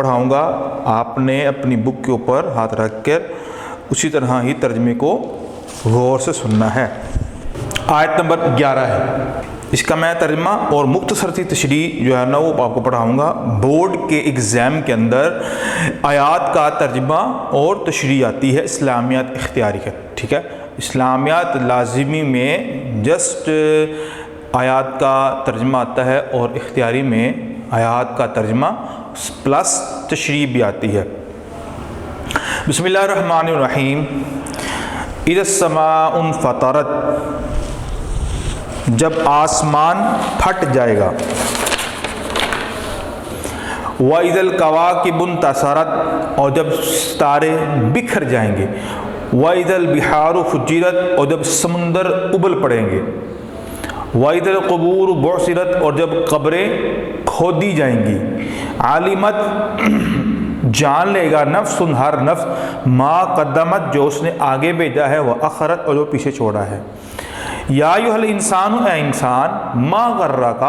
پڑھاؤں گا، آپ نے اپنی بک کے اوپر ہاتھ رکھ کر اسی طرح ہی ترجمے کو غور سے سننا ہے۔ آیت نمبر 11 ہے، اس کا میں ترجمہ اور مختصر سی تشریح جو ہے نا وہ آپ کو پڑھاؤں گا۔ بورڈ کے ایگزام کے اندر آیات کا ترجمہ اور تشریح آتی ہے اسلامیات اختیاری کا، ٹھیک ہے۔ اسلامیات لازمی میں جسٹ آیات کا ترجمہ آتا ہے اور اختیاری میں آیات کا ترجمہ پلس تشریح بھی آتی ہے۔ بسم اللہ الرحمن الرحیم۔ اذا السماء انفطرت، جب آسمان پھٹ جائے گا۔ وَإِذَا الْكَوَاكِبُ انتَثَرَتْ، اور جب ستارے بکھر جائیں گے۔ وَإِذَا الْبِحَارُ فُجِّرَتْ، اور جب سمندر ابل پڑیں گے۔ وَإِذَا الْقُبُورُ بُعْثِرَتْ، اور جب قبریں کھودی جائیں گی۔ عَلِمَتْ، جان لے گا نفس، ہر نفس، ما قدمت، جو اس نے آگے بھیجا ہے، وَأَخَرَتْ، اور جو پیچھے چھوڑا ہے۔ یا ایھا الانسان، اے انسان، ما غرک،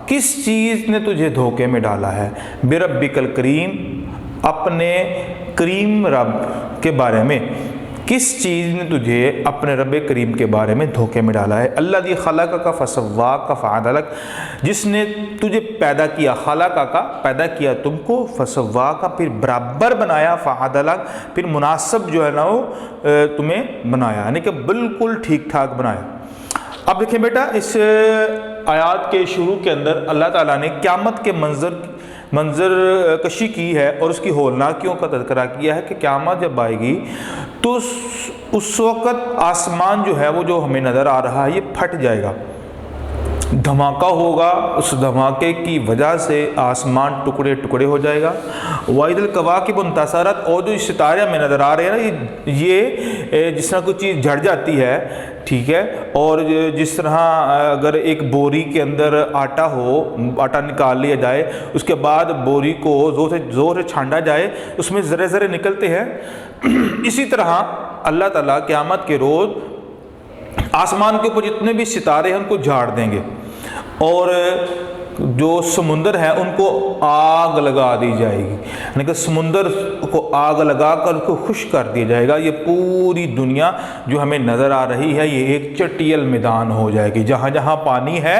کس چیز نے تجھے دھوکے میں ڈالا ہے، بربک الکریم، اپنے کریم رب کے بارے میں، کس چیز نے تجھے اپنے رب کریم کے بارے میں دھوکے میں ڈالا ہے۔ الذی خلقک فسواک فعدلک، جس نے تجھے پیدا کیا، خلقک پیدا کیا تم کو، فسواک پھر برابر بنایا، فعدلک پھر مناسب جو ہے نا وہ تمہیں بنایا، یعنی کہ بالکل ٹھیک ٹھاک بنایا۔ اب دیکھیں بیٹا، اس آیات کے شروع کے اندر اللہ تعالیٰ نے قیامت کے منظر کشی کی ہے اور اس کی ہولناکیوں کا تذکرہ کیا ہے کہ قیامت جب آئے گی تو اس وقت آسمان جو ہے وہ جو ہمیں نظر آ رہا ہے یہ پھٹ جائے گا، دھماکہ ہوگا، اس دھماکے کی وجہ سے آسمان ٹکڑے ٹکڑے ہو جائے گا۔ وَإِذَا الْكَوَاكِبُ انتَثَرَتْ، اور جو ستارے ہمیں نظر آ رہے ہیں نا، یہ جس طرح کوئی چیز جھڑ جاتی ہے، ٹھیک ہے، اور جس طرح اگر ایک بوری کے اندر آٹا ہو، آٹا نکال لیا جائے، اس کے بعد بوری کو زور سے چھانٹا جائے، اس میں ذرے ذرے نکلتے ہیں، اسی طرح اللہ تعالیٰ قیامت کے روز آسمان کے اوپر جتنے بھی ستارے ہیں ان کو جھاڑ دیں گے، اور جو سمندر ہے ان کو آگ لگا دی جائے گی، یعنی کہ سمندر کو آگ لگا کر کو خشک کر دیا جائے گا۔ یہ پوری دنیا جو ہمیں نظر آ رہی ہے یہ ایک چٹیل میدان ہو جائے گی، جہاں جہاں پانی ہے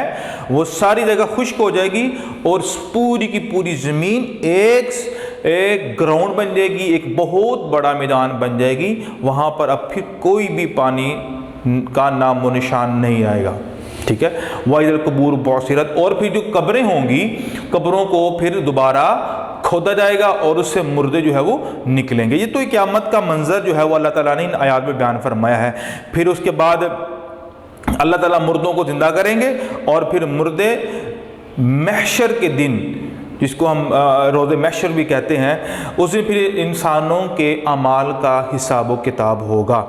وہ ساری جگہ خشک ہو جائے گی، اور پوری کی پوری زمین ایک گراؤنڈ بن جائے گی، ایک بہت بڑا میدان بن جائے گی، وہاں پر اب پھر کوئی بھی پانی کا نام و نشان نہیں آئے گا، ٹھیک ہے۔ وَإِذَا الْقُبُورُ بُعْثِرَتْ، اور پھر جو قبریں ہوں گی، قبروں کو پھر دوبارہ کھودا جائے گا اور اس سے مردے جو ہے وہ نکلیں گے۔ یہ تو قیامت کا منظر جو ہے وہ اللہ تعالیٰ نے ان آیات میں بیان فرمایا ہے۔ پھر اس کے بعد اللہ تعالیٰ مردوں کو زندہ کریں گے، اور پھر مردے محشر کے دن، جس کو ہم روز محشر بھی کہتے ہیں، اس میں پھر انسانوں کے اعمال کا حساب و کتاب ہوگا۔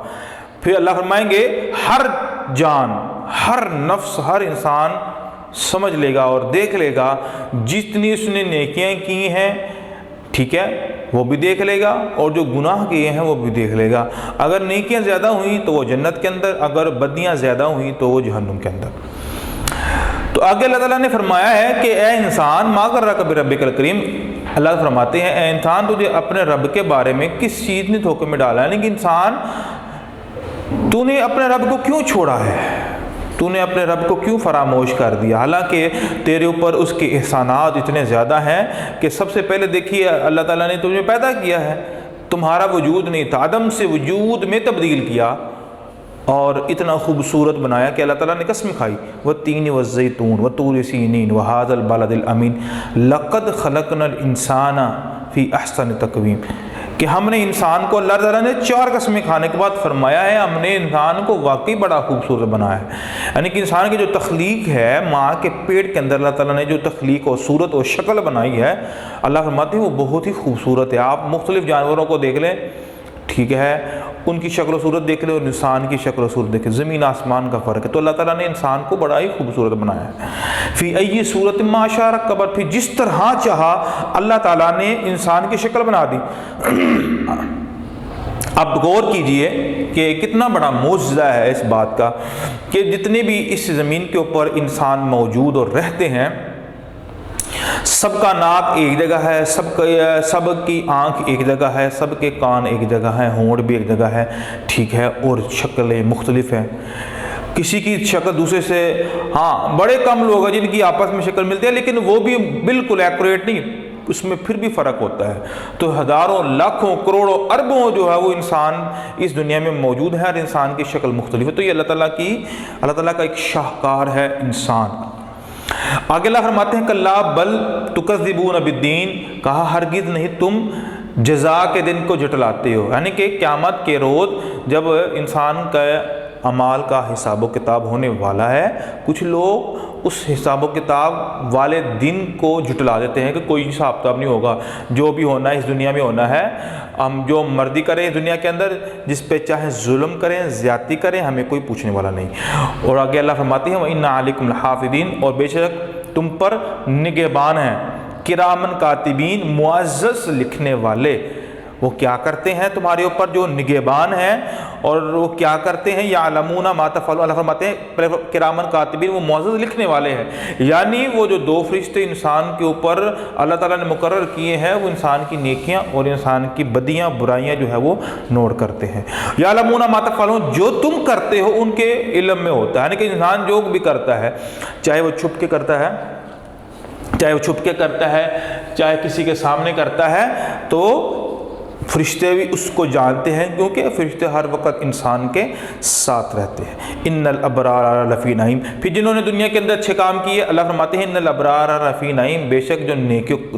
پھر اللہ فرمائیں گے ہر جان، ہر نفس، ہر انسان سمجھ لے گا اور دیکھ لے گا جتنی اس نے نیکیاں کی ہیں، ٹھیک ہے، وہ بھی دیکھ لے گا، اور جو گناہ کیے ہیں وہ بھی دیکھ لے گا۔ اگر نیکیاں زیادہ ہوئیں تو وہ جنت کے اندر، اگر بدیاں زیادہ ہوئیں تو وہ جہنم کے اندر۔ تو آگے اللہ تعالیٰ نے فرمایا ہے کہ اے انسان، ما غرک بربک الکریم، اللہ فرماتے ہیں اے انسان تجھے اپنے رب کے بارے میں کس چیز نے دھوکے میں ڈالا ہے، یعنی کہ انسان تو نے اپنے رب کو کیوں چھوڑا ہے، تو نے اپنے رب کو کیوں فراموش کر دیا، حالانکہ تیرے اوپر اس کے احسانات اتنے زیادہ ہیں کہ سب سے پہلے دیکھیے اللہ تعالیٰ نے تمہیں پیدا کیا ہے، تمہارا وجود نہیں تھا، عدم سے وجود میں تبدیل کیا، اور اتنا خوبصورت بنایا کہ اللہ تعالیٰ نے قسم کھائی، وَالتِّينِ وَالزَّيْتُونِ وَطُورِ سِينِينَ وَهَذَا الْبَلَدِ الْأَمِينِ لَقَدْ خَلَقْنَا الْإِنسَانَ فِي أَحْسَنِ تَقْوِيمٍ، کہ ہم نے انسان کو، اللہ تعالیٰ نے 4 قسمیں کھانے کے بعد فرمایا ہے ہم نے انسان کو واقعی بڑا خوبصورت بنایا ہے، یعنی کہ انسان کی جو تخلیق ہے، ماں کے پیٹ کے اندر اللہ تعالیٰ نے جو تخلیق اور صورت اور شکل بنائی ہے، اللہ فرماتے ہیں وہ بہت ہی خوبصورت ہے۔ آپ مختلف جانوروں کو دیکھ لیں، ٹھیک ہے، ان کی شکل و صورت دیکھ لیں اور انسان کی شکل و صورت دیکھ لیں، زمین آسمان کا فرق ہے۔ تو اللہ تعالیٰ نے انسان کو بڑا ہی خوبصورت بنایا ہے۔ فی ای صورت ما شاء رکب، پھر جس طرح چاہا اللہ تعالیٰ نے انسان کی شکل بنا دی۔ اب غور کیجئے کہ کتنا بڑا معجزہ ہے اس بات کا کہ جتنے بھی اس زمین کے اوپر انسان موجود اور رہتے ہیں، سب کا ناک ایک جگہ ہے، سب کی آنکھ ایک جگہ ہے، سب کے کان ایک جگہ ہیں، ہونٹ بھی ایک جگہ ہے، ٹھیک ہے، اور شکلیں مختلف ہیں، کسی کی شکل دوسرے سے، ہاں بڑے کم لوگ ہیں جن کی آپس میں شکل ملتی ہے لیکن وہ بھی بالکل ایکوریٹ نہیں، اس میں پھر بھی فرق ہوتا ہے۔ تو ہزاروں لاکھوں کروڑوں اربوں جو ہے وہ انسان اس دنیا میں موجود ہے، ہر انسان کی شکل مختلف ہے۔ تو یہ اللہ تعالیٰ کا ایک شاہکار ہے انسان۔ آگے اللہ فرماتے ہیں کلا بل تکذبون بالدین، کہا ہرگز نہیں تم جزا کے دن کو جھٹلاتے ہو، یعنی کہ قیامت کے روز جب انسان کا اعمال کا حساب و کتاب ہونے والا ہے، کچھ لوگ اس حساب و کتاب والے دن کو جھٹلا دیتے ہیں کہ کوئی حساب کتاب نہیں ہوگا، جو بھی ہونا ہے اس دنیا میں ہونا ہے، ہم جو مرضی کریں اس دنیا کے اندر، جس پہ چاہے ظلم کریں، زیادتی کریں، ہمیں کوئی پوچھنے والا نہیں۔ اور آگے اللہ فرماتے ہیں وَإِنَّ عَلَيْكُمْ لَحَافِظِينَ، اور بے شک تم پر نگہبان ہیں، کرامن کاتبین، معزز لکھنے والے۔ وہ کیا کرتے ہیں تمہارے اوپر؟ جو نگہبان ہیں، اور وہ کیا کرتے ہیں؟ یعلمون ما تفعلون، اللہ فرماتے ہیں کرامن کاتبین، وہ معزز لکھنے والے ہیں، یعنی وہ جو دو فرشتے انسان کے اوپر اللہ تعالیٰ نے مقرر کیے ہیں، وہ انسان کی نیکیاں اور انسان کی بدیاں برائیاں جو ہے وہ نوٹ کرتے ہیں۔ یعلمون ما تفعلون، جو تم کرتے ہو ان کے علم میں ہوتا ہے، یعنی کہ انسان جو بھی کرتا ہے، چاہے وہ چھپ کے کرتا ہے، چاہے کسی کے سامنے کرتا ہے، تو فرشتے بھی اس کو جانتے ہیں، کیونکہ فرشتے ہر وقت انسان کے ساتھ رہتے ہیں۔ ان الابرار لفی نعیم، پھر جنہوں نے دنیا کے اندر اچھے کام کیے، اللہ فرماتے ہیں ان الابرار لفی نعیم، بے شک جو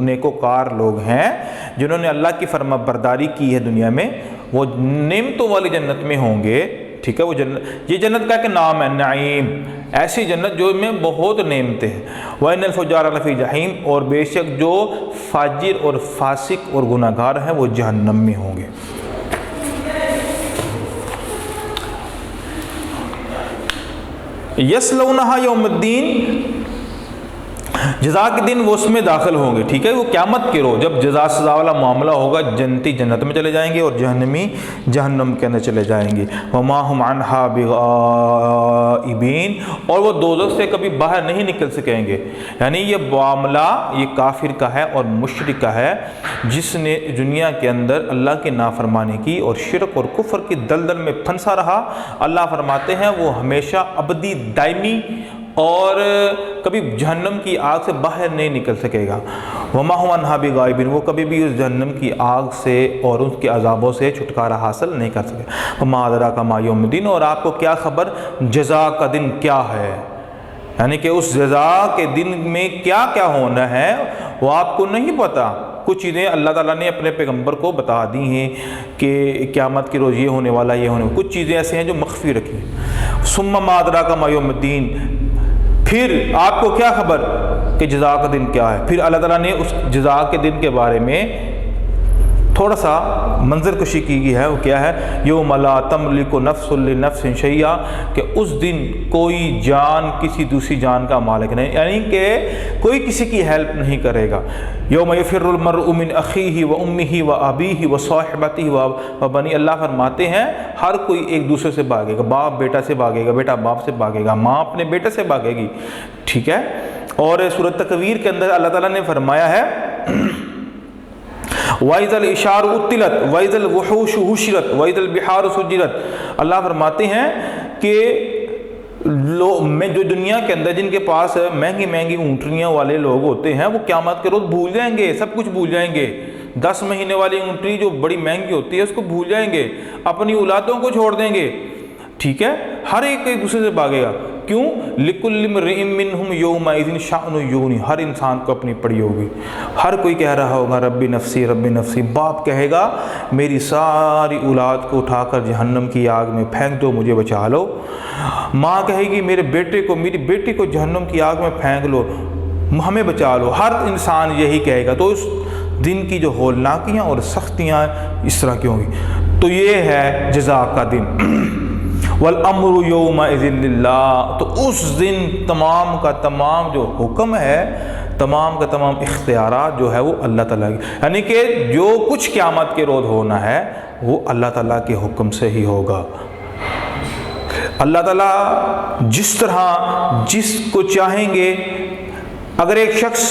نیکوکار لوگ ہیں، جنہوں نے اللہ کی فرما برداری کی ہے دنیا میں، وہ نعمتوں والی جنت میں ہوں گے، ٹھیک ہے۔ وہ جنت، یہ جنت کا کہ نام ہے نعیم، ایسی جنت جو میں بہت نعمتیں ہیں۔ وَإِنَّ الْفُجَّارَ لَفِي جَحِيمٍ، اور بے شک جو فاجر اور فاسق اور گناہ گار ہیں وہ جہنم میں ہوں گے۔ یصلونہا یوم الدین، جزا کے دن وہ اس میں داخل ہوں گے، ٹھیک ہے۔ وہ قیامت کے روز جب جزا سزا والا معاملہ ہوگا، جنتی جنت میں چلے جائیں گے اور جہنمی جہنم کے اندر چلے جائیں گے۔ وما ہم عنہا بغائبین، اور وہ دوزخ سے کبھی باہر نہیں نکل سکیں گے، یعنی یہ معاملہ یہ کافر کا ہے اور مشرک کا ہے، جس نے دنیا کے اندر اللہ کی نافرمانی کی اور شرک اور کفر کی دلدل میں پھنسا رہا۔ اللہ فرماتے ہیں وہ ہمیشہ ابدی دائمی اور کبھی جہنم کی آگ سے باہر نہیں نکل سکے گا۔ وما هُمْ عَنْهَا بِغَائِبِينَ، وہ کبھی بھی اس جہنم کی آگ سے اور اس کے عذابوں سے چھٹکارا حاصل نہیں کر سکے۔ وَمَا أَدْرَاكَ مَا يَوْمُ الدِّينِ، اور آپ کو کیا خبر جزا کا دن کیا ہے، یعنی کہ اس جزا کے دن میں کیا کیا ہونا ہے وہ آپ کو نہیں پتہ۔ کچھ چیزیں اللہ تعالیٰ نے اپنے پیغمبر کو بتا دی ہیں کہ قیامت کے روز یہ ہونے والا، یہ ہونے والا، کچھ چیزیں ایسے ہیں جو مخفی رکھی ہیں۔ ثُمَّ مَا أَدْرَاكَ مَا يَوْمُ الدِّينِ، پھر آپ کو کیا خبر کہ جزا کا دن کیا ہے۔ پھر اللہ تعالیٰ نے اس جزا کے دن کے بارے میں تھوڑا سا منظر کشی کی گئی ہے، وہ کیا ہے؟ یوم لا تملک نفس لنفس شیئا، کہ اس دن کوئی جان کسی دوسری جان کا مالک نہیں، یعنی کہ کوئی کسی کی ہیلپ نہیں کرے گا۔ یوم یفر المرء من اخیہ و امہ و ابیہ و صاحبتہ و بنی، اللہ فرماتے ہیں ہر کوئی ایک دوسرے سے بھاگے گا، باپ بیٹا سے بھاگے گا، بیٹا باپ سے بھاگے گا، ماں اپنے بیٹے سے بھاگے گی، ٹھیک ہے۔ اور سورۃ تکویر کے اندر اللہ تعالیٰ نے فرمایا ہے وَإِذَا الْعِشَارُ عُطِّلَتْ وَإِذَا الْوُحُوشُ حُشِرَتْ وَإِذَا الْبِحَارُ سُجِّرَتْ، اللہ فرماتے ہیں کہ جو دنیا کے اندر جن کے پاس مہنگی مہنگی اونٹنیاں والے لوگ ہوتے ہیں، وہ قیامت کے روز بھول جائیں گے، سب کچھ بھول جائیں گے۔ 10 مہینے والی اونٹنی جو بڑی مہنگی ہوتی ہے اس کو بھول جائیں گے، اپنی اولادوں کو چھوڑ دیں گے، ٹھیک ہے۔ ہر ایک دوسرے سے بھاگے گا، کیوں؟ لِكُلِّ امْرِئٍ مِّنْهُمْ يَوْمَئِذٍ شَأْنٌ يُغْنِيهِ، ہر انسان کو اپنی پڑی ہوگی، ہر کوئی کہہ رہا ہوگا ربی نفسی ربی نفسی۔ باپ کہے گا میری ساری اولاد کو اٹھا کر جہنم کی آگ میں پھینک دو، مجھے بچا لو۔ ماں کہے گی میرے بیٹے کو، میری بیٹی کو جہنم کی آگ میں پھینک لو، ہمیں بچا لو۔ ہر انسان یہی کہے گا۔ تو اس دن کی جو ہولناکیاں اور سختیاں اس طرح کی ہوں گی۔ تو یہ ہے جزا کا دن۔ وَالْأَمْرُ يَوْمَئِذٍ لِلَّهِ، تو اس دن تمام کا تمام جو حکم ہے، تمام کا تمام اختیارات جو ہے وہ اللہ تعالیٰ کی، یعنی کہ جو کچھ قیامت کے روز ہونا ہے وہ اللہ تعالیٰ کے حکم سے ہی ہوگا۔ اللہ تعالیٰ جس طرح جس کو چاہیں گے، اگر ایک شخص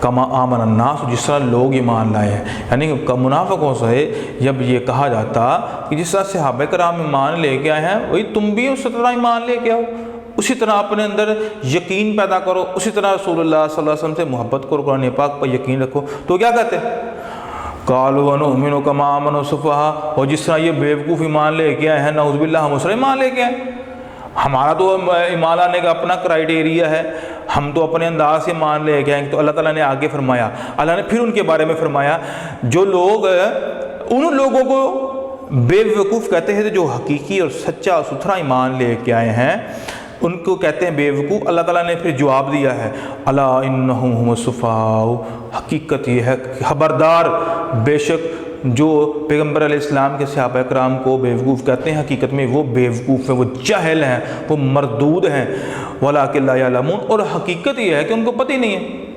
کما آمن الناس، جس طرح لوگ ایمان لائے ہیں. یعنی کہ منافقوں سے جب یہ کہا جاتا کہ جس طرح صحابہ کرام ایمان لے کے آئے ہیں وہی تم بھی اسی طرح ایمان لے کے آؤ، اسی طرح اپنے اندر یقین پیدا کرو، اسی طرح رسول اللہ صلی اللہ علیہ وسلم سے محبت کرو، قرآن پاک پر یقین رکھو. تو کیا کہتے ہیں؟ قالوا ونؤمن کما آمن السفہاء، اور جس طرح یہ بیوقوف ایمان لے کے آئے ہیں، نعوذ باللہ ہم اس طرح ایمان لے کے آئے. ہمارا تو ایمان لانے کا اپنا کرائیٹیریا ہے، ہم تو اپنے انداز سے ایمان لے کے آئیں. تو اللہ تعالیٰ نے آگے فرمایا، اللہ نے پھر ان کے بارے میں فرمایا جو لوگ ان لوگوں کو بے وقوف کہتے ہیں جو حقیقی اور سچا ستھرا ایمان لے کے آئے ہیں ان کو کہتے ہیں بے وقوف. اللہ تعالیٰ نے پھر جواب دیا ہے، الا انہم هم السفہاء، حقیقت یہ ہے خبردار، بے شک جو پیغمبر علیہ السلام کے صحابہ کرام کو بے وقوف کہتے ہیں حقیقت میں وہ بے وقوف ہیں، وہ جاہل ہیں، وہ مردود ہیں. وَلَٰكِن لَا يَعْلَمُونَ، اور حقیقت یہ ہے کہ ان کو پتہ ہی نہیں ہے.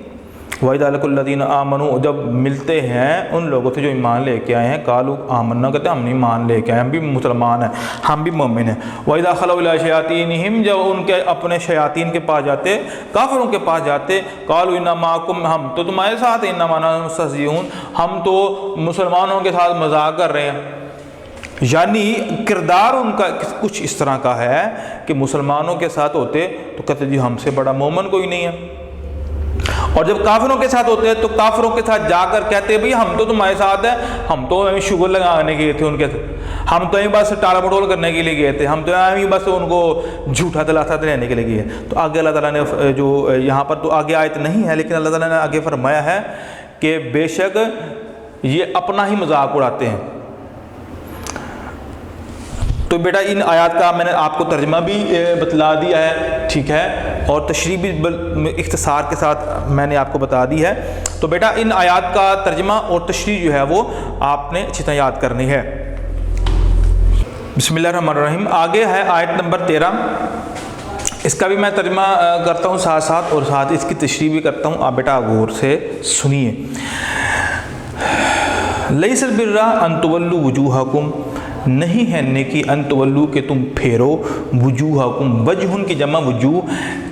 وَإِذَا لَقُوا الَّذِينَ آمَنُوا، جب ملتے ہیں ان لوگوں سے جو ایمان لے کے آئے ہیں، قالوا آمنا، کہتے ہیں ہم نے ایمان لے کے آئے، ہم بھی مسلمان ہیں، ہم بھی مومن ہیں. وَإِذَا خَلَوْا إِلَىٰ شَيَاطِينِهِمْ، جب ان کے اپنے شیاطین کے پاس جاتے، کافروں کے پاس جاتے، قالوا إِنَّا مَعَكُمْ، ہم تو تمہارے ساتھ ہیں، إِنَّمَا نَحْنُ مُسْتَهْزِئُونَ، ہم تو مسلمانوں کے ساتھ مذاق کر رہے ہیں. یعنی کردار ان کا کچھ اس طرح کا ہے کہ مسلمانوں کے ساتھ ہوتے تو کہتے جی ہم سے بڑا مومن کوئی نہیں ہے، اور جب کافروں کے ساتھ ہوتے ہیں تو کافروں کے ساتھ جا کر کہتے بھئی ہم تو تمہارے ساتھ ہیں، ہم تو شگر لگانے گئے تھے ان کے ساتھ، ہم تو بس ٹالا مٹول کرنے کے لیے گئے تھے، ہم تو بس ان کو جھوٹا دلاسا دینے کے لیے گئے. تو آگے اللہ تعالیٰ نے جو یہاں پر تو آگے آیت نہیں ہے لیکن اللہ تعالیٰ نے آگے فرمایا ہے کہ بے شک یہ اپنا ہی مذاق اڑاتے ہیں. تو بیٹا ان آیات کا میں نے آپ کو ترجمہ بھی بتلا دیا ہے، ٹھیک ہے، اور تشریح بھی اختصار کے ساتھ میں نے آپ کو بتا دی ہے. تو بیٹا ان آیات کا ترجمہ اور تشریح جو ہے وہ آپ نے اچھی طرح یاد کرنی ہے. بسم اللہ الرحمن الرحیم. آگے ہے آیت نمبر 13. اس کا بھی میں ترجمہ کرتا ہوں ساتھ ساتھ، اور ساتھ اس کی تشریح بھی کرتا ہوں. آپ بیٹا غور سے سنیے. لیس البر ان تولوا وجوہکم، نہیں ہے نیکی ان تولو کہ تم پھیرو وجوہکم، وجہن کی جمع وجوہ،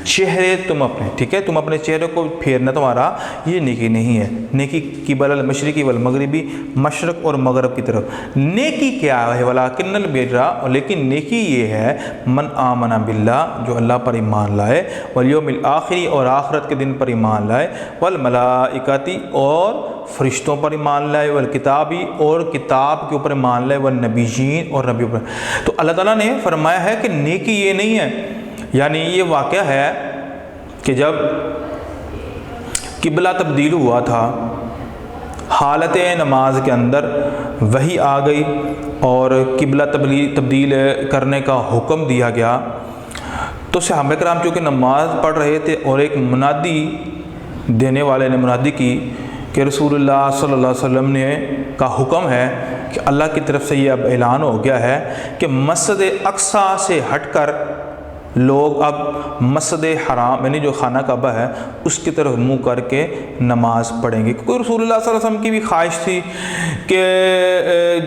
چہرے تم اپنے، ٹھیک ہے، تم اپنے چہرے کو پھیرنا تمہارا یہ نیکی نہیں ہے. نیکی قبل المشرقی والمغربی، مشرق اور مغرب کی طرف. نیکی کیا ہے؟ ولکن البر، لیکن نیکی یہ ہے من آمن باللہ، جو اللہ پر ایمان لائے، والیوم الآخری، اور آخرت کے دن پر ایمان لائے، والملائکتی، اور فرشتوں پر ایمان لائے، والکتابی، اور کتاب کے اوپر ایمان لائے، والنبیین، اور نبی پر. تو اللہ تعالیٰ نے فرمایا ہے کہ نیکی یہ نہیں ہے. یعنی یہ واقعہ ہے کہ جب قبلہ تبدیل ہوا تھا حالت نماز کے اندر وحی آ گئی اور قبلہ تبدیل کرنے کا حکم دیا گیا، تو صحابہ کرام چونکہ نماز پڑھ رہے تھے اور ایک منادی دینے والے نے منادی کی کہ رسول اللہ صلی اللہ علیہ وسلم نے کا حکم ہے کہ اللہ کی طرف سے یہ اب اعلان ہو گیا ہے کہ مسجد اقصیٰ سے ہٹ کر لوگ اب مسجد حرام یعنی جو خانہ کعبہ ہے اس کی طرف منہ کر کے نماز پڑھیں گے. کیونکہ رسول اللہ صلی اللہ علیہ وسلم کی بھی خواہش تھی کہ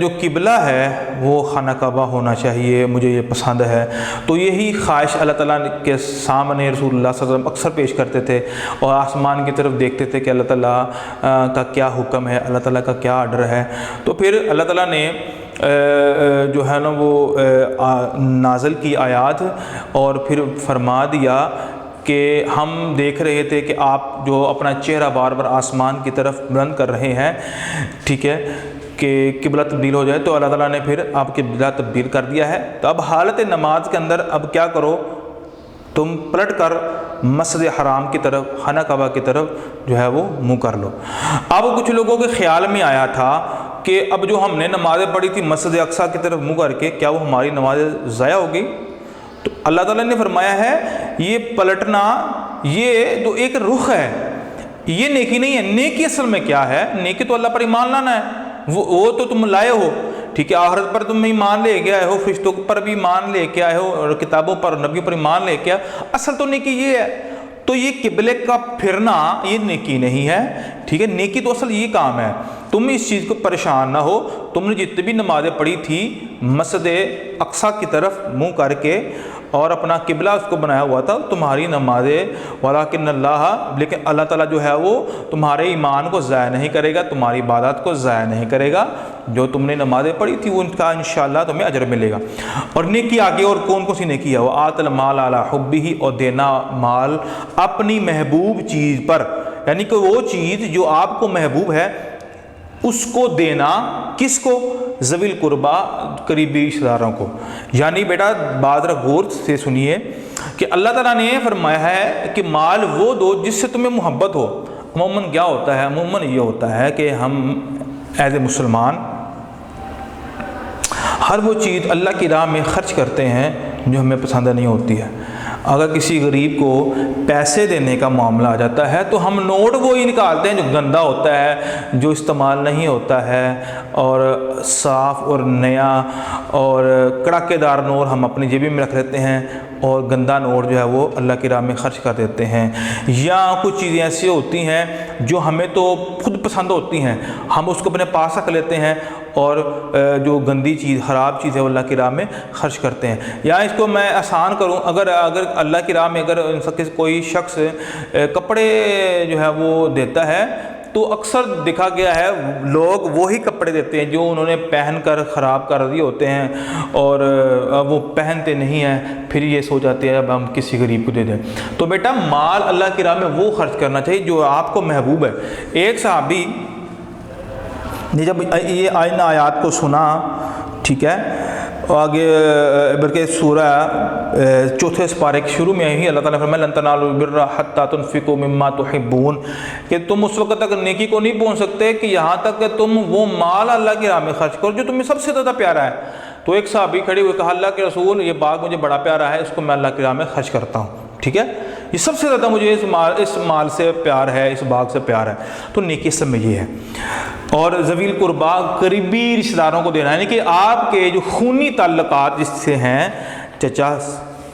جو قبلہ ہے وہ خانہ کعبہ ہونا چاہیے، مجھے یہ پسند ہے. تو یہی خواہش اللہ تعالیٰ کے سامنے رسول اللہ صلی اللہ علیہ وسلم اکثر پیش کرتے تھے اور آسمان کی طرف دیکھتے تھے کہ اللہ تعالیٰ کا کیا حکم ہے، اللہ تعالیٰ کا کیا آرڈر ہے. تو پھر اللہ تعالیٰ نے جو ہے نا وہ نازل کی آیات اور پھر فرما دیا کہ ہم دیکھ رہے تھے کہ آپ جو اپنا چہرہ بار بار آسمان کی طرف بلند کر رہے ہیں، ٹھیک ہے، کہ قبلہ تبدیل ہو جائے، تو اللہ تعالیٰ نے پھر آپ قبلہ تبدیل کر دیا ہے. تو اب حالت نماز کے اندر اب کیا کرو، تم پلٹ کر مسجد حرام کی طرف، خانہ کعبہ کی طرف جو ہے وہ منہ کر لو. اب کچھ لوگوں کے خیال میں آیا تھا کہ اب جو ہم نے نمازیں پڑھی تھی مسجد اقصیٰ کی طرف منہ کر کے، کیا وہ ہماری نمازیں ضائع ہو گئی؟ تو اللہ تعالیٰ نے فرمایا ہے یہ پلٹنا یہ تو ایک رخ ہے، یہ نیکی نہیں ہے. نیکی اصل میں کیا ہے؟ نیکی تو اللہ پر ایمان لانا ہے، وہ تو تم لائے ہو، ٹھیک ہے، آخرت پر تم ایمان لے کے آئے ہو، فرشتوں پر بھی ایمان لے کے آئے ہو، اور کتابوں پر نبیوں پر ایمان لے کے آئے. اصل تو نیکی یہ ہے. تو یہ قبلے کا پھرنا یہ نیکی نہیں ہے، ٹھیک ہے. نیکی تو اصل یہ کام ہے. تم اس چیز کو پریشان نہ ہو، تم نے جتنی بھی نمازیں پڑھی تھی مسجد اقصیٰ کی طرف منہ کر کے اور اپنا قبلہ اس کو بنایا ہوا تھا تمہاری نمازیں، ولیکن اللہ، لیکن اللہ تعالیٰ جو ہے وہ تمہارے ایمان کو ضائع نہیں کرے گا، تمہاری عبادات کو ضائع نہیں کرے گا، جو تم نے نمازیں پڑھی تھی ان کا انشاءاللہ تمہیں اجر ملے گا۔ اور نیکی آگے اور کون کون سی نیکی ہے، وہ آت المال علی حبہ، اور دینا مال اپنی محبوب چیز پر، یعنی کہ وہ چیز جو آپ کو محبوب ہے اس کو دینا، کس کو؟ ذوی القربا، قریبی رشتہ داروں کو۔ یعنی بیٹا بات ذرا غور سے سنیے کہ اللہ تعالیٰ نے فرمایا ہے کہ مال وہ دو جس سے تمہیں محبت ہو۔ عموماً کیا ہوتا ہے؟ عموماً یہ ہوتا ہے کہ ہم ایز اے مسلمان ہر وہ چیز اللہ کی راہ میں خرچ کرتے ہیں جو ہمیں پسند نہیں ہوتی ہے۔ اگر کسی غریب کو پیسے دینے کا معاملہ آ جاتا ہے تو ہم نوٹ وہی نکالتے ہیں جو گندا ہوتا ہے، جو استعمال نہیں ہوتا ہے، اور صاف اور نیا اور کڑاکے دار نوٹ ہم اپنی جیبی میں رکھ لیتے ہیں، اور گندا نوٹ جو ہے وہ اللہ کی راہ میں خرچ کر دیتے ہیں۔ یا کچھ چیزیں ایسی ہوتی ہیں جو ہمیں تو خود پسند ہوتی ہیں، ہم اس کو اپنے پاس رکھ لیتے ہیں، اور جو گندی چیز، خراب چیز ہے وہ اللہ کی راہ میں خرچ کرتے ہیں۔ یا اس کو میں آسان کروں، اگر اللہ کی راہ میں اگر کوئی شخص کپڑے جو ہے وہ دیتا ہے تو اکثر دیکھا گیا ہے لوگ وہی کپڑے دیتے ہیں جو انہوں نے پہن کر خراب کر دیے ہوتے ہیں، اور وہ پہنتے نہیں ہیں، پھر یہ سو جاتے ہیں اب ہم کسی غریب کو دے دیں۔ تو بیٹا مال اللہ کی راہ میں وہ خرچ کرنا چاہیے جو آپ کو محبوب ہے۔ ایک صحابی نے جب یہ ان آیات کو سنا، ٹھیک ہے، آگے بلکہ سورہ چوتھے سپارے کے شروع میں ہی اللہ تعالیٰ نے فرمایا لن تنالوا البر حتی تنفقوا مما تحبون، کہ تم اس وقت تک نیکی کو نہیں پہنچ سکتے کہ یہاں تک کہ تم وہ مال اللہ کی راہ میں خرچ کرو جو تمہیں سب سے زیادہ پیارا ہے۔ تو ایک صحابی کھڑے ہوئے کہا اللہ کے رسول، یہ باغ مجھے بڑا پیارا ہے، اس کو میں اللہ کی راہ میں خرچ کرتا ہوں، ٹھیک ہے، یہ سب سے زیادہ مجھے اس مال سے پیار ہے، اس باغ سے پیار ہے۔ تو نیکی سب میں یہ ہے۔ اور ذوی القربا، قریبی رشتہ داروں کو دینا، یعنی کہ آپ کے جو خونی تعلقات جس سے ہیں، چچا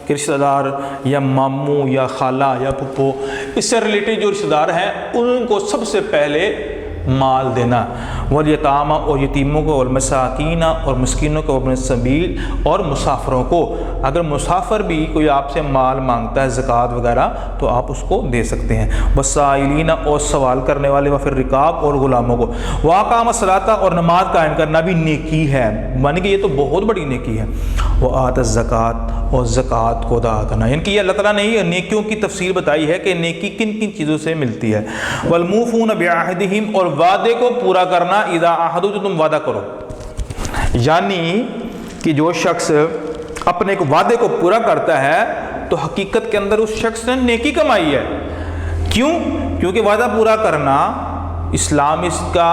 کے رشتہ دار یا ماموں یا خالہ یا پھپھو، اس سے ریلیٹڈ جو رشتہ دار ہیں ان کو سب سے پہلے مال دینا۔ والیتامى، اور یتیموں کو، والمساکین، اور مسکینوں کو، وابن السبیل، اور مسافروں کو۔ اگر مسافر بھی کوئی آپ سے مال مانگتا ہے زکوٰۃ وغیرہ تو آپ اس کو دے سکتے ہیں۔ والسائلین، اور سوال کرنے والے، وفی الرقاب، اور غلاموں کو۔ واقام الصلاۃ، اور نماز قائم کرنا بھی نیکی ہے، مانی کہ یہ تو بہت بڑی نیکی ہے۔ وآت الزکوٰۃ، اور زکوٰۃ کو ادا کرنا، یعنی کہ یہ اللہ تعالیٰ نے یہ نیکیوں کی تفصیل بتائی ہے کہ نیکی کن کن چیزوں سے ملتی ہے۔ والموفون بعہدہم، اور وعدے کو پورا کرنا، اذا عہدوا، جو تم وعدہ کرو، یعنی کہ جو شخص اپنے ایک وعدے کو پورا کرتا ہے تو حقیقت کے اندر اس شخص نے نیکی کمائی ہے۔ کیوں؟ کیونکہ وعدہ پورا کرنا اسلام اس کا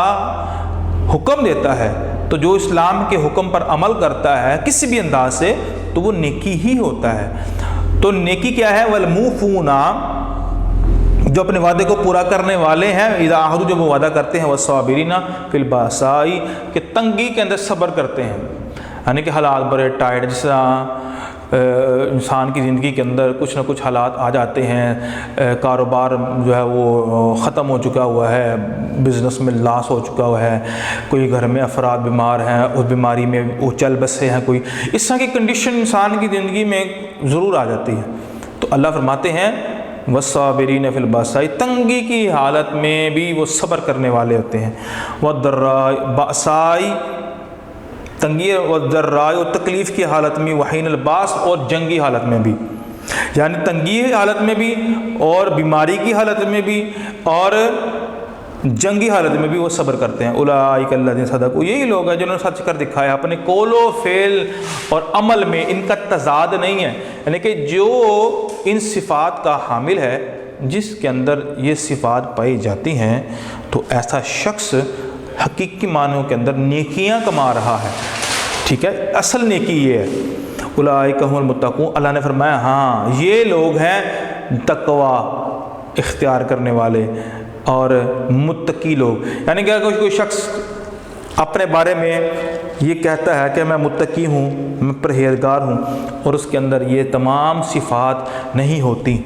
حکم دیتا ہے، تو جو اسلام کے حکم پر عمل کرتا ہے کسی بھی انداز سے تو وہ نیکی ہی ہوتا ہے۔ تو نیکی کیا ہے؟ والموفون، جو اپنے وعدے کو پورا کرنے والے ہیں، اذا عہدوا، جب وہ وعدہ کرتے ہیں، والصابرین فی البأساء، کہ تنگی کے اندر صبر کرتے ہیں، یعنی کہ حالات بڑے ٹائٹ، جس طرح انسان کی زندگی کے اندر کچھ نہ کچھ حالات آ جاتے ہیں، کاروبار جو ہے وہ ختم ہو چکا ہوا ہے، بزنس میں لاس ہو چکا ہوا ہے، کوئی گھر میں افراد بیمار ہیں، اس بیماری میں وہ چل بسے ہیں، کوئی اس طرح کی کنڈیشن انسان کی زندگی میں ضرور آ جاتی ہے، تو اللہ فرماتے ہیں والصابرین فی البأساء، تنگی کی حالت میں بھی وہ صبر کرنے والے ہوتے ہیں۔ والضراء، بأساء تنگی، والضراء، اور تکلیف کی حالت میں، وحین الباس، اور جنگی حالت میں بھی، یعنی تنگی حالت میں بھی اور بیماری کی حالت میں بھی اور جنگی حالت میں بھی وہ صبر کرتے ہیں۔ اولئک الذین صدقوا، یہی لوگ ہیں جنہوں نے سچ کر دکھایا، اپنے قول و فعل اور عمل میں ان کا تضاد نہیں ہے، یعنی کہ جو ان صفات کا حامل ہے، جس کے اندر یہ صفات پائی جاتی ہیں، تو ایسا شخص حقیقی معنوں کے اندر نیکیاں کما رہا ہے، ٹھیک ہے، اصل نیکی یہ ہے۔ اولئک هم المتقون، اللہ نے فرمایا ہاں یہ لوگ ہیں تقوی اختیار کرنے والے اور متقی لوگ، یعنی کہ اگر کوئی شخص اپنے بارے میں یہ کہتا ہے کہ میں متقی ہوں، میں پرہیزگار ہوں، اور اس کے اندر یہ تمام صفات نہیں ہوتی،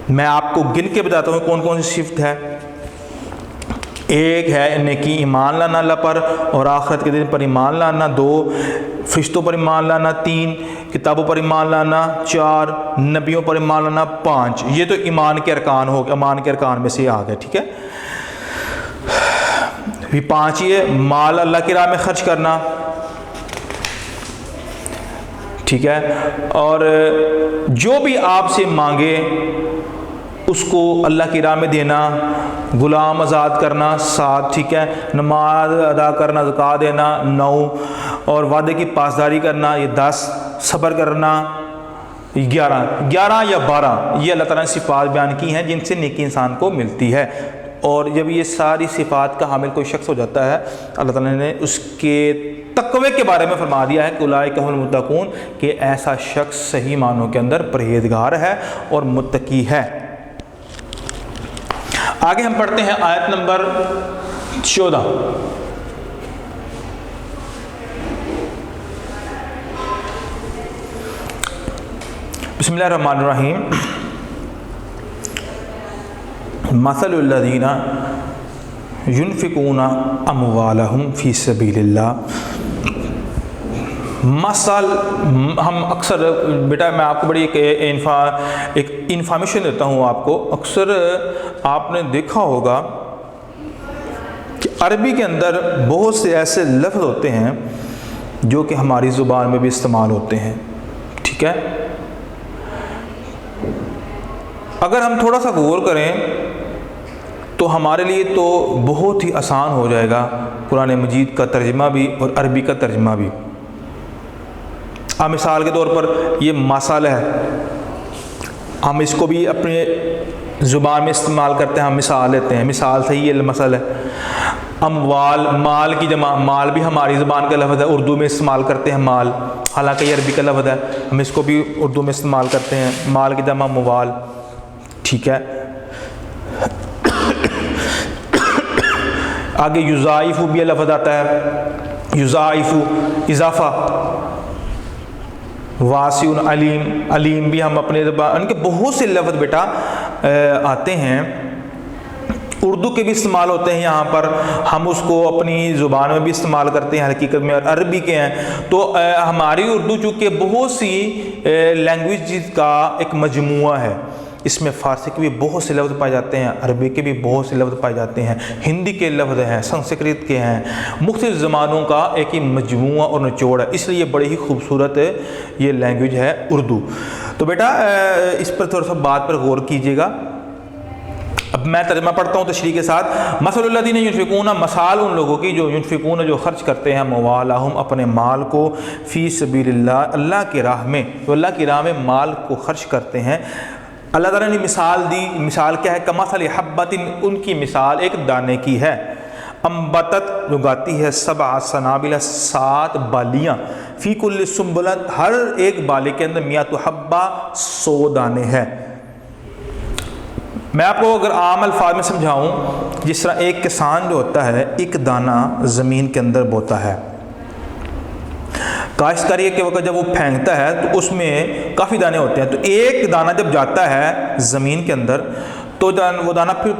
میں آپ کو گن کے بتاتا ہوں کون کون سی صفت ہے۔ ایک ہے نیکی ایمان لانا اللہ پر اور آخرت کے دن پر ایمان لانا، دو فرشتوں پر ایمان لانا 3، کتابوں پر ایمان لانا 4، نبیوں پر ایمان لانا 5. یہ تو ایمان کے ارکان ہو گئے، ایمان کے ارکان میں سے آ گئے. ٹھیک ہے، یہ 5 ہی ہے. مال اللہ کی راہ میں خرچ کرنا، ٹھیک ہے، اور جو بھی آپ سے مانگے اس کو اللہ کی راہ میں دینا، غلام آزاد کرنا 7، ٹھیک ہے، نماز ادا کرنا، زکوٰۃ دینا 9، اور وعدے کی پاسداری کرنا یہ 10، صبر کرنا 11 یا 12. یہ اللہ تعالیٰ نے صفات بیان کی ہیں جن سے نیکی انسان کو ملتی ہے. اور جب یہ ساری صفات کا حامل کوئی شخص ہو جاتا ہے، اللہ تعالیٰ نے اس کے تقوی کے بارے میں فرما دیا ہے کہ اولئک هم المتقون، کہ ایسا شخص صحیح معنوں کے اندر پرہیزگار ہے اور متقی ہے. آگے ہم پڑھتے ہیں آیت نمبر 14. بسم اللہ الرحمن الرحیم. مثل الذین ينفقون اموالهم فی سبیل اللہ. مثل، ہم اکثر بیٹا میں آپ کو بڑی ایک انفارمیشن دیتا ہوں آپ کو. اکثر آپ نے دیکھا ہوگا کہ عربی کے اندر بہت سے ایسے لفظ ہوتے ہیں جو کہ ہماری زبان میں بھی استعمال ہوتے ہیں. ٹھیک ہے، اگر ہم تھوڑا سا غور کریں تو ہمارے لیے تو بہت ہی آسان ہو جائے گا قرآن مجید کا ترجمہ بھی اور عربی کا ترجمہ بھی. مثال کے طور پر یہ مثال ہے، ہم اس کو بھی اپنے زبان میں استعمال کرتے ہیں، ہم مثال لیتے ہیں، مثال سے ہی یہ مثل ہے. اموال، مال کی جمع، مال بھی ہماری زبان کا لفظ ہے، اردو میں استعمال کرتے ہیں مال، حالانکہ یہ عربی کا لفظ ہے، ہم اس کو بھی اردو میں استعمال کرتے ہیں، مال کی جمع موال. ٹھیک ہے، آگے یضاعف بھی لفظ آتا ہے، یضاعف اضافہ. واسع علیم، علیم بھی ہم اپنے زبان، ان کے بہت سے لفظ بیٹا آتے ہیں، اردو کے بھی استعمال ہوتے ہیں یہاں پر، ہم اس کو اپنی زبان میں بھی استعمال کرتے ہیں حقیقت میں، اور عربی کے ہیں. تو ہماری اردو چونکہ بہت سی لینگویج کا ایک مجموعہ ہے، اس میں فارسی کے بھی بہت سے لفظ پائے جاتے ہیں، عربی کے بھی بہت سے لفظ پائے جاتے ہیں، ہندی کے لفظ ہیں، سنسکرت کے ہیں، مختلف زبانوں کا ایک ہی مجموعہ اور نچوڑ ہے. اس لیے یہ بڑی ہی خوبصورت یہ لینگویج ہے اردو. تو بیٹا اس پر تھوڑا سا بات پر غور کیجیے گا. اب میں ترجمہ پڑھتا ہوں تشریح کے ساتھ. مثل الذین ینفقون، مثال ان لوگوں کی جو ینفقون، جو خرچ کرتے ہیں، اموالہم، اپنے مال کو، فی سبیل اللہ، اللہ کی راہ میں، تو اللہ کی راہ میں مال کو خرچ کرتے ہیں. اللہ تعالیٰ نے مثال دی. مثال کیا ہے؟ کمثل حبۃ، ان کی مثال ایک دانے کی ہے. انبتت، اگاتی ہے، 7 سنابل، 7 بالیاں، فی کل سنبلۃ، ہر ایک بالے کے اندر 100 حبہ، 100 دانے ہیں. میں آپ کو اگر عام الفاظ میں سمجھاؤں، جس طرح ایک کسان جو ہوتا ہے ایک دانہ زمین کے اندر بوتا ہے، کاشتکاری کے وقت جب وہ پھینکتا ہے تو اس میں کافی دانے ہوتے ہیں. تو ایک دانہ جب جاتا ہے زمین کے اندر تو وہ دانہ پھر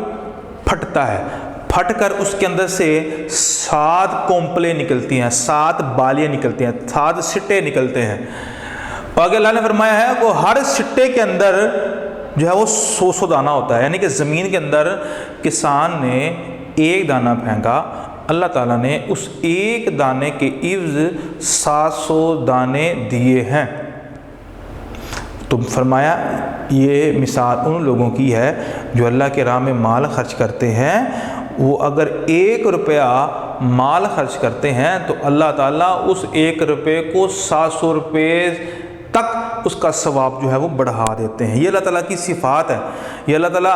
پھٹتا ہے، پھٹ کر اس کے اندر سے 7 کونپلیں نکلتی ہیں، 7 بالیاں نکلتی ہیں، 7 سٹے نکلتے ہیں. اور آگے اللہ نے فرمایا ہے کہ ہر سٹے کے اندر جو ہے وہ 100 دانہ ہوتا ہے. یعنی کہ زمین کے اندر کسان نے ایک دانہ پھینکا، اللہ تعالیٰ نے اس ایک دانے کے عوض 700 دانے دیے ہیں. تو فرمایا یہ مثال ان لوگوں کی ہے جو اللہ کے راہ میں مال خرچ کرتے ہیں. وہ اگر 1 روپیہ مال خرچ کرتے ہیں تو اللہ تعالیٰ اس 1 روپے کو 700 روپے تک اس کا ثواب جو ہے وہ بڑھا دیتے ہیں. یہ اللہ تعالیٰ کی صفات ہے. یہ اللہ تعالیٰ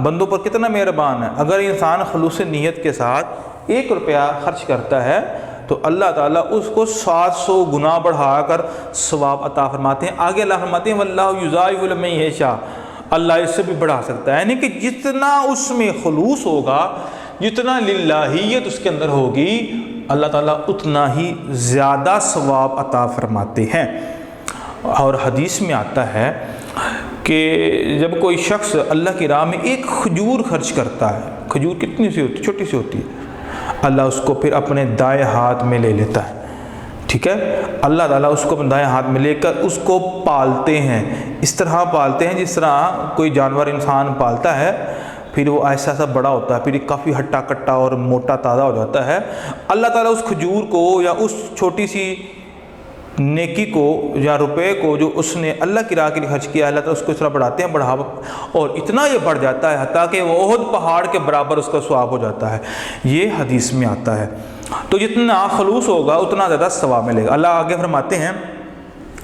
بندوں پر کتنا مہربان ہے. اگر انسان خلوص نیت کے ساتھ 1 روپیہ خرچ کرتا ہے تو اللہ تعالیٰ اس کو 700 گنا بڑھا کر ثواب عطا فرماتے ہیں. آگے اللہ فرماتے ہیں واللہ یضاعف لمن یشاء، اللہ اس سے بھی بڑھا سکتا ہے. یعنی کہ جتنا اس میں خلوص ہوگا، جتنا للہیت اس کے اندر ہوگی، اللہ تعالیٰ اتنا ہی زیادہ ثواب عطا فرماتے ہیں. اور حدیث میں آتا ہے کہ جب کوئی شخص اللہ کی راہ میں ایک کھجور خرچ کرتا ہے، کھجور کتنی سی ہوتی ہے؟ چھوٹی سی ہوتی ہے. اللہ اس کو پھر اپنے دائیں ہاتھ میں لے لیتا ہے. ٹھیک ہے، اللہ تعالیٰ اس کو اپنے دائیں ہاتھ میں لے کر اس کو پالتے ہیں، اس طرح پالتے ہیں جس طرح کوئی جانور انسان پالتا ہے، پھر وہ ایسا ایسا بڑا ہوتا ہے، پھر کافی ہٹا کٹا اور موٹا تازہ ہو جاتا ہے۔ اللہ تعالیٰ اس کھجور کو یا اس چھوٹی سی نیکی کو یا روپے کو جو اس نے اللہ کی راہ کے لیے خرچ کیا، اللہ تعالیٰ اس کو اس طرح بڑھاتے ہیں بڑھاوا، اور اتنا یہ بڑھ جاتا ہے حتیٰ کہ وہ احد پہاڑ کے برابر اس کا ثواب ہو جاتا ہے، یہ حدیث میں آتا ہے۔ تو جتنا خلوص ہوگا اتنا زیادہ ثواب ملے گا۔ اللہ آگے فرماتے ہیں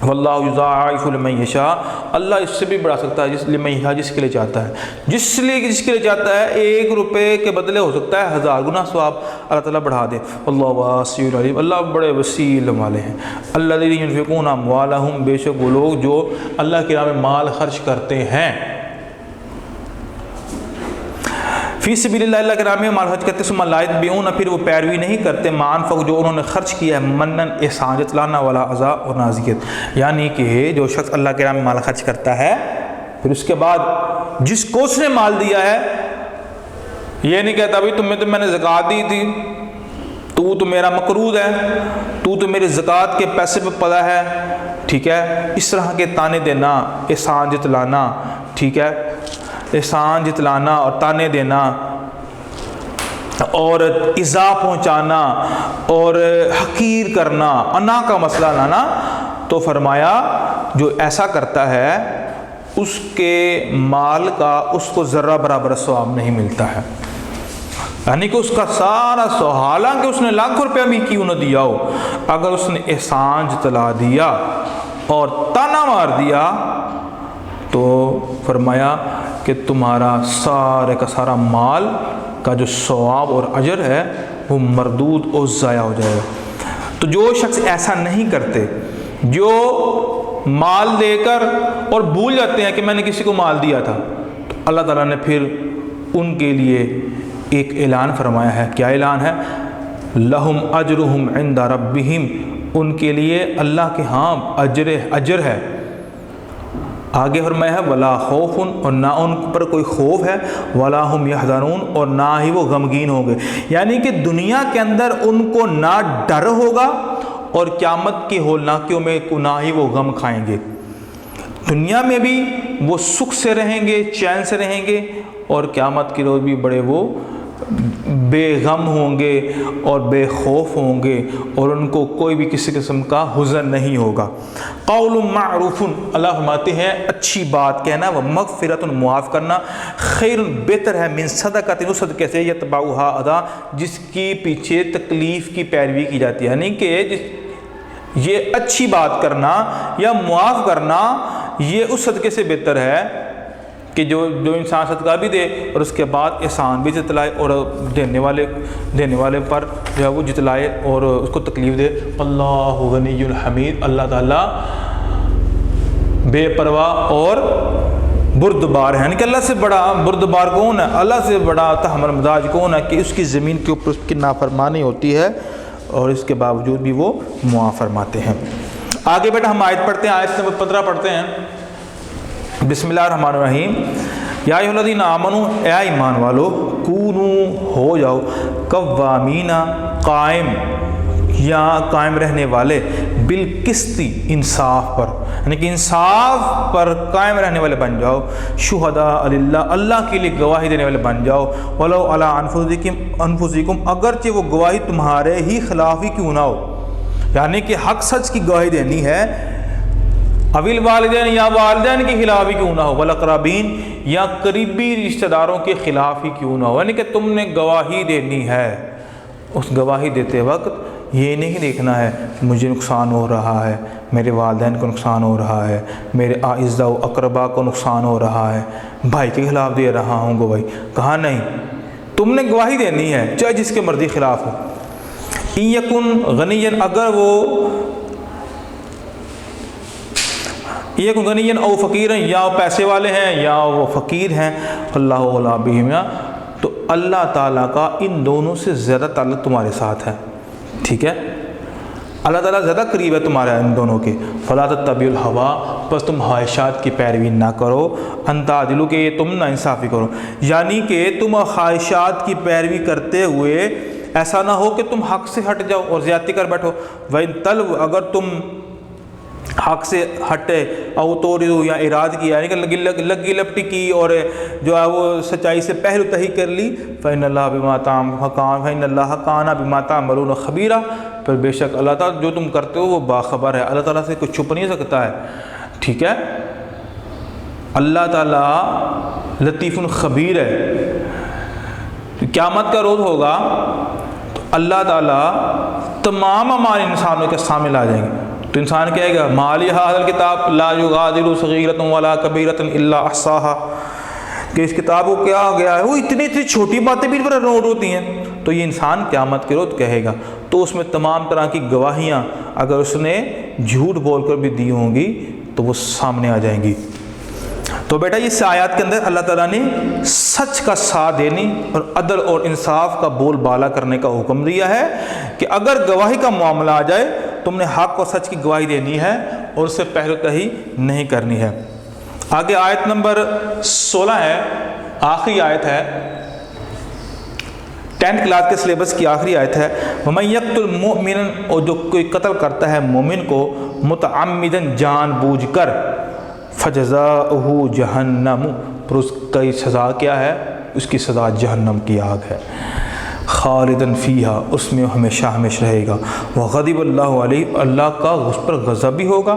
واللہ یضاعف لمن یشاء، اللہ اس سے بھی بڑھا سکتا ہے جس کے لیے چاہتا ہے، جس کے لیے چاہتا ہے 1 روپے کے بدلے ہو سکتا ہے 1000 گنا ثواب اللہ تعالیٰ بڑھا دے۔ اللہ واسع علیم، اللہ بڑے وسیع علم والے ہیں۔ الذین ینفقون اموالہم، بے شک وہ لوگ جو اللہ کی راہ میں مال خرچ کرتے ہیں، فی سبیل اللہ، اللہ کے راہ میں مال خرچ کرتے، ثم لا یتبعون، پھر وہ پیروی نہیں کرتے، ما انفقوا، جو انہوں نے خرچ کیا ہے، منن احسان جتلانا، ولا عزا اور نازیت، یعنی کہ جو شخص اللہ کے راہ میں مال خرچ کرتا ہے پھر اس کے بعد جس کو اس نے مال دیا ہے یہ نہیں کہتا بھائی تمہیں تو میں نے زکوٰۃ دی تھی، تو میرا مقروض ہے، تو میرے زکوٰۃ کے پیسے پہ پڑا ہے، ٹھیک ہے، اس طرح کے تانے دینا، احسان جتلانا، ٹھیک ہے، احسان جتلانا اور تانے دینا اور ایذا پہنچانا اور حقیر کرنا، انا کا مسئلہ لانا، تو فرمایا جو ایسا کرتا ہے اس کے مال کا اس کو ذرہ برابر ثواب نہیں ملتا ہے، یعنی کہ اس کا سارا ثواب، حالانکہ اس نے لاکھوں روپیہ بھی کیوں نہ دیا ہو، اگر اس نے احسان جتلا دیا اور تانا مار دیا تو فرمایا کہ تمہارا سارے کا سارا مال کا جو ثواب اور اجر ہے وہ مردود اور ضائع ہو جائے گا۔ تو جو شخص ایسا نہیں کرتے، جو مال دے کر اور بھول جاتے ہیں کہ میں نے کسی کو مال دیا تھا، تو اللہ تعالیٰ نے پھر ان کے لیے ایک اعلان فرمایا ہے۔ کیا اعلان ہے؟ لہم اجرہم عند ربہم، ان کے لیے اللہ کے ہاں اجر ہے۔ آگے فرمایا ہے ولا خوف، اور نہ ان پر کوئی خوف ہے، ولا ہم یحزنون، اور نہ ہی وہ غمگین ہوں گے، یعنی کہ دنیا کے اندر ان کو نہ ڈر ہوگا اور قیامت کی ہولناکیوں میں نہ ہی وہ غم کھائیں گے۔ دنیا میں بھی وہ سکھ سے رہیں گے، چین سے رہیں گے، اور قیامت کے روز بھی بڑے وہ بے غم ہوں گے اور بے خوف ہوں گے، اور ان کو کوئی بھی کسی قسم کا حزن نہیں ہوگا۔ قول معروف، اللہ فرماتے ہیں اچھی بات کہنا، و مغفرت، معاف کرنا، خیر بہتر ہے، من صدقۃ، اس صدقے سے یتبعھا اذی، جس کی پیچھے تکلیف کی پیروی کی جاتی ہے، یعنی کہ یہ اچھی بات کرنا یا معاف کرنا یہ اس صدقے سے بہتر ہے کہ جو انسان صدقہ بھی دے اور اس کے بعد احسان بھی جتلائے اور دینے والے پر جو ہے وہ جتلائے اور اس کو تکلیف دے۔ اللہ غنی الحمید، اللہ تعالیٰ بے پرواہ اور بردبار ہے، یعنی کہ اللہ سے بڑا بردبار کون ہے، اللہ سے بڑا تحمل مزاج کون ہے کہ اس کی زمین کے اوپر اس کی نافرمانی ہوتی ہے اور اس کے باوجود بھی وہ معاف فرماتے ہیں۔ آگے بیٹا ہم آیت پڑھتے ہیں، آیت نمبر 15 پڑھتے ہیں۔ بسم اللہ الرحمن الرحیم، یا ایھا الذین آمنوا، اے ایمان والو، کونو، ہو جاؤ، قوامین، قائم رہنے والے، بالقسط، انصاف پر، یعنی کہ انصاف پر قائم رہنے والے بن جاؤ، شہداء للہ، اللہ کے لیے گواہی دینے والے بن جاؤ، ولو علی انفسکم، اگرچہ وہ گواہی تمہارے ہی خلاف ہی کیوں نہ ہو، یعنی کہ حق سچ کی گواہی دینی ہے، اویل والدین، یا والدین کے خلاف ہی کیوں نہ ہو، والاقربین، یا قریبی رشتہ داروں کے خلاف ہی کیوں نہ ہو، یعنی کہ تم نے گواہی دینی ہے، اس گواہی دیتے وقت یہ نہیں دیکھنا ہے مجھے نقصان ہو رہا ہے، میرے والدین کو نقصان ہو رہا ہے، میرے اعزاء و اقربا کو نقصان ہو رہا ہے، بھائی کے خلاف دے رہا ہوں گواہی، کہا نہیں، تم نے گواہی دینی ہے چاہے جس کے مرضی خلاف ہو۔ ان یکن غنیا، اگر وہ یہ غنی او فقیر، یا پیسے والے ہیں یا وہ فقیر ہیں، اللہ اولیٰ بہما، تو اللہ تعالیٰ کا ان دونوں سے زیادہ تعلق تمہارے ساتھ ہے، ٹھیک ہے، اللہ تعالیٰ زیادہ قریب ہے تمہارے ان دونوں کے۔ فلا تتبعوا الہویٰ، بس تم خواہشات کی پیروی نہ کرو، ان تعدلوا، کہ تم نا انصافی کرو، یعنی کہ تم خواہشات کی پیروی کرتے ہوئے ایسا نہ ہو کہ تم حق سے ہٹ جاؤ اور زیادتی کر بیٹھو. وَإِن تَلْوُ اگر تم حق سے ہٹے او توڑو یا اراد کیا یعنی کہ لگی لپٹی کی اور جو ہے وہ سچائی سے پہلو تہی کر لی فإن اللہ بما کان بما تعملون خبیرا پھر بے شک اللہ تعالیٰ جو تم کرتے ہو وہ باخبر ہے. اللہ تعالیٰ سے کچھ چھپ نہیں سکتا ہے. ٹھیک ہے, اللہ تعالیٰ لطیف خبیر ہے. قیامت کا روز ہوگا تو اللہ تعالیٰ تمام اعمال انسانوں کے سامنے لا جائیں گے. تو انسان کہے گا مالی ھذا الکتاب لا یغادر صغیرۃ ولا کبیرۃ الا احصاها, کہ اس کتاب کو کیا ہو گیا ہے, وہ اتنی چھوٹی باتیں بھی پر نوٹ ہوتی ہیں. تو یہ انسان قیامت کے روز کہے گا. تو اس میں تمام طرح کی گواہیاں اگر اس نے جھوٹ بول کر بھی دی ہوں گی تو وہ سامنے آ جائیں گی. تو بیٹا اس آیات کے اندر اللہ تعالیٰ نے سچ کا ساتھ دینے اور عدل اور انصاف کا بول بالا کرنے کا حکم دیا ہے کہ اگر گواہی کا معاملہ آ جائے تم نے حق اور سچ کی گواہی دینی ہے اور اس سے پہلو تہی نہیں کرنی ہے. آگے آیت نمبر 16 ہے, آخری آیت ہے, 10th کلاس کے سلیبس کی آخری آیت ہے. وَمَن يَقْتُلْ مُؤْمِنًا, اور جو کوئی قتل کرتا ہے مومن کو متعمدًا جان بوجھ کر فَجَزَاؤُهُ جَهَنَّمُ, پر اس کی سزا کیا ہے, اس کی سزا جہنم کی آگ ہے. خالداً فیہا, اس میں ہمیشہ ہمیشہ رہے گا. وغضب اللہ علیہ, اللہ کا اس پر غضب بھی ہوگا.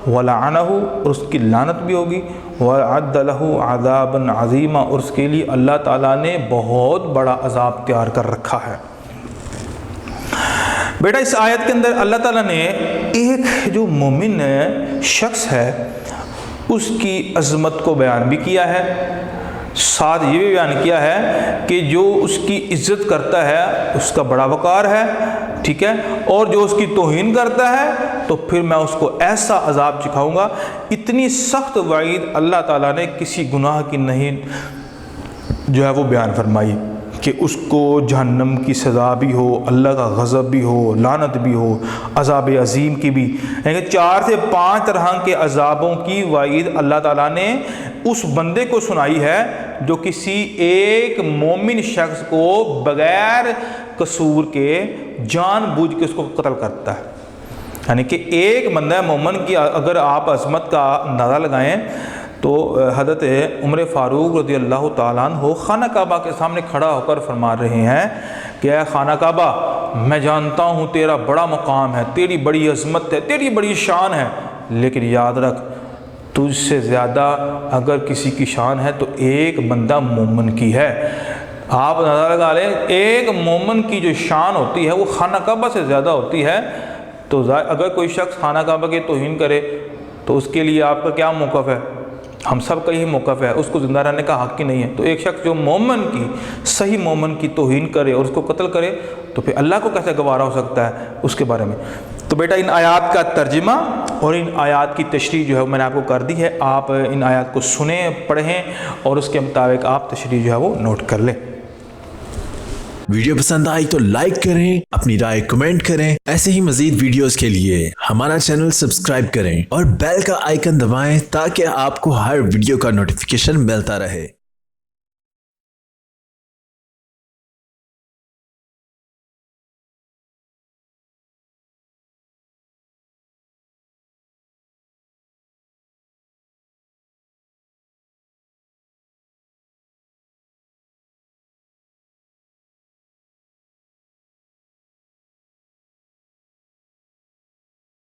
ولعنہ, اور اس کی لعنت بھی ہوگی. وعد لہ عذابا عظیما, اور اس کے لیے اللہ تعالیٰ نے بہت بڑا عذاب تیار کر رکھا ہے. بیٹا اس آیت کے اندر اللہ تعالیٰ نے ایک جو مومن شخص ہے اس کی عظمت کو بیان بھی کیا ہے, ساتھ یہ بھی بیان کیا ہے کہ جو اس کی عزت کرتا ہے اس کا بڑا وقار ہے. ٹھیک ہے, اور جو اس کی توہین کرتا ہے تو پھر میں اس کو ایسا عذاب چکھاؤں گا. اتنی سخت وعید اللہ تعالیٰ نے کسی گناہ کی نہیں جو ہے وہ بیان فرمائی کہ اس کو جہنم کی سزا بھی ہو, اللہ کا غضب بھی ہو, لعنت بھی ہو, عذاب عظیم کی بھی, یعنی 4 سے 5 طرح کے عذابوں کی وعید اللہ تعالیٰ نے اس بندے کو سنائی ہے جو کسی ایک مومن شخص کو بغیر قصور کے جان بوجھ کے اس کو قتل کرتا ہے. یعنی کہ ایک بندہ مومن کی اگر آپ عظمت کا اندازہ لگائیں تو حضرت عمر فاروق رضی اللہ تعالیٰ عنہ خانہ کعبہ کے سامنے کھڑا ہو کر فرما رہے ہیں کہ اے خانہ کعبہ, میں جانتا ہوں تیرا بڑا مقام ہے, تیری بڑی عظمت ہے, تیری بڑی شان ہے, لیکن یاد رکھ تجھ سے زیادہ اگر کسی کی شان ہے تو ایک بندہ مومن کی ہے. آپ نظر لگا لیں, ایک مومن کی جو شان ہوتی ہے وہ خانہ کعبہ سے زیادہ ہوتی ہے. تو اگر کوئی شخص خانہ کعبہ کی توہین کرے تو اس کے لیے آپ کا کیا موقف ہے؟ ہم سب کا ہی موقف ہے, اس کو زندہ رہنے کا حق ہی نہیں ہے. تو ایک شخص جو مومن کی, صحیح مومن کی توہین کرے اور اس کو قتل کرے تو پھر اللہ کو کیسے گوارا ہو سکتا ہے اس کے بارے میں. تو بیٹا ان آیات کا ترجمہ اور ان آیات کی تشریح جو ہے میں نے آپ کو کر دی ہے. آپ ان آیات کو سنیں, پڑھیں اور اس کے مطابق آپ تشریح جو ہے وہ نوٹ کر لیں. ویڈیو پسند آئی تو لائک کریں, اپنی رائے کمنٹ کریں. ایسے ہی مزید ویڈیوز کے لیے ہمارا چینل سبسکرائب کریں اور بیل کا آئیکن دبائیں تاکہ آپ کو ہر ویڈیو کا نوٹیفیکیشن ملتا رہے.